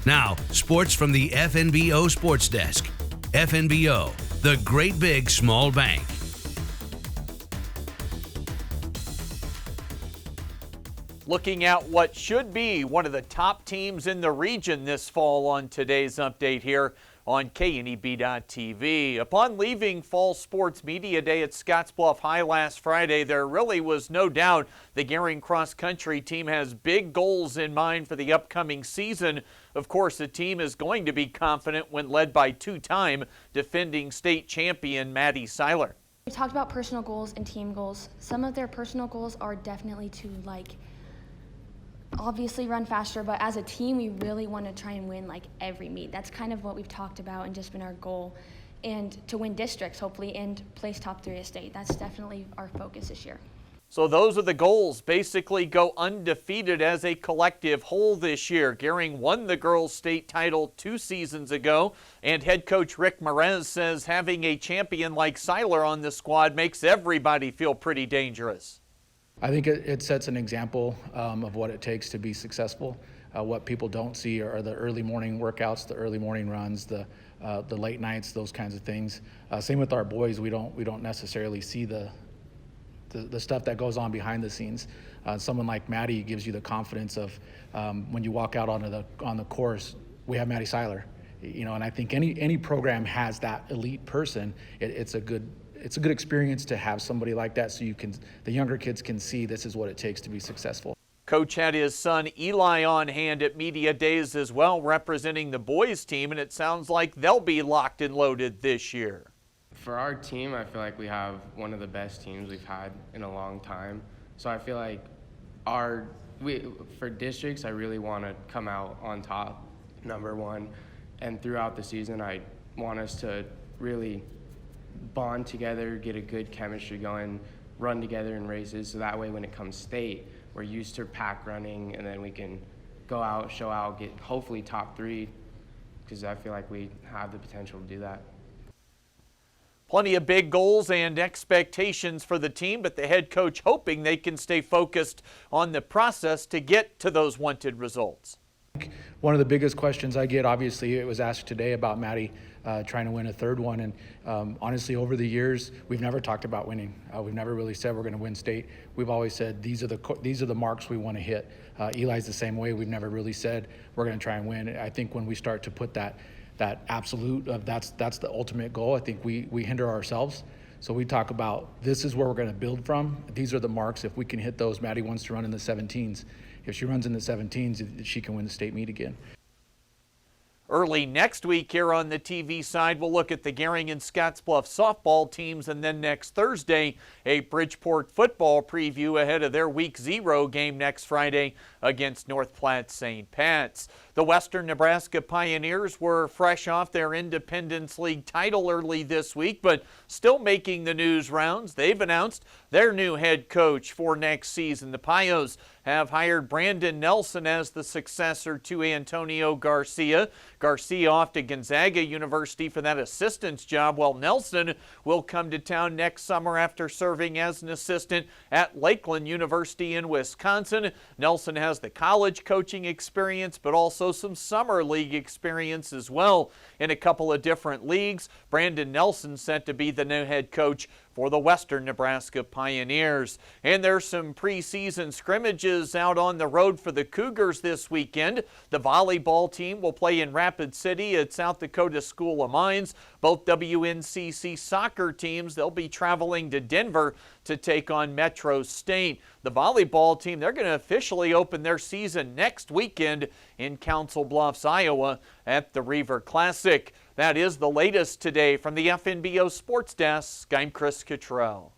Now, sports from the FNBO Sports Desk. FNBO, the great big small bank. Looking at what should be one of the top teams in the region this fall on today's update here on KNEB.TV. Upon leaving Fall Sports Media Day at Scottsbluff High last Friday, there really was no doubt the Gering cross-country team has big goals in mind for the upcoming season. Of course, the team is going to be confident when led by two-time defending state champion Maddie Seiler. We talked about personal goals and team goals. Some of their personal goals are definitely to obviously run faster, but as a team we really want to try and win every meet. That's kind of what we've talked about and just been our goal, and to win districts hopefully and place top 3 at state. That's definitely our focus this year. So those are the goals. Basically go undefeated as a collective whole this year. Gering won the girls state title 2 seasons ago, and head coach Rick Merez says having a champion like Seiler on the squad makes everybody feel pretty dangerous. I think it sets an example of what it takes to be successful. What people don't see are the early morning workouts, the early morning runs, the late nights, those kinds of things. Same with our boys. We don't necessarily see the stuff that goes on behind the scenes. Someone like Maddie gives you the confidence of when you walk out on the course, we have Maddie Seiler. And I think any program has that elite person. It's a good experience to have somebody like that, so the younger kids can see this is what it takes to be successful. Coach had his son Eli on hand at media days as well, representing the boys team, and it sounds like they'll be locked and loaded this year. For our team, I feel like we have one of the best teams we've had in a long time. So I feel like for districts, I really want to come out on top, number one. And throughout the season, I want us to really bond together, get a good chemistry going, run together in races, so that way when it comes state, we're used to pack running, and then we can go out, show out, get hopefully top 3, because I feel like we have the potential to do that. Plenty of big goals and expectations for the team, but the head coach hoping they can stay focused on the process to get to those wanted results. One of the biggest questions I get, obviously, it was asked today about Maddie trying to win a 3rd one, and honestly, over the years, we've never talked about winning. We've never really said we're going to win state. We've always said these are the marks we want to hit. Eli's the same way. We've never really said we're going to try and win. I think when we start to put that absolute of that's the ultimate goal, I think we hinder ourselves. So we talk about this is where we're going to build from. These are the marks. If we can hit those, Maddie wants to run in the 17s. If she runs in the 17s, she can win the state meet again. Early next week here on the TV side, we'll look at the Gering and Scottsbluff softball teams, and then next Thursday, a Bridgeport football preview ahead of their Week 0 game next Friday against North Platte St. Pat's. The Western Nebraska Pioneers were fresh off their Independence League title early this week, but still making the news rounds. They've announced their new head coach for next season. The Pios have hired Brandon Nelson as the successor to Antonio Garcia. Garcia off to Gonzaga University for that assistant's job, while Nelson will come to town next summer after serving as an assistant at Lakeland University in Wisconsin. Nelson has the college coaching experience, but also some summer league experience as well in a couple of different leagues. Brandon Nelson set to be the new head coach for the Western Nebraska Pioneers. And there's some preseason scrimmages out on the road for the Cougars this weekend. The volleyball team will play in Rapid City at South Dakota School of Mines. Both WNCC soccer teams, they'll be traveling to Denver to take on Metro State. The volleyball team, they're going to officially open their season next weekend in Council Bluffs, Iowa at the Reaver Classic. That is the latest today from the FNBO Sports Desk. I'm Chris Cottrell.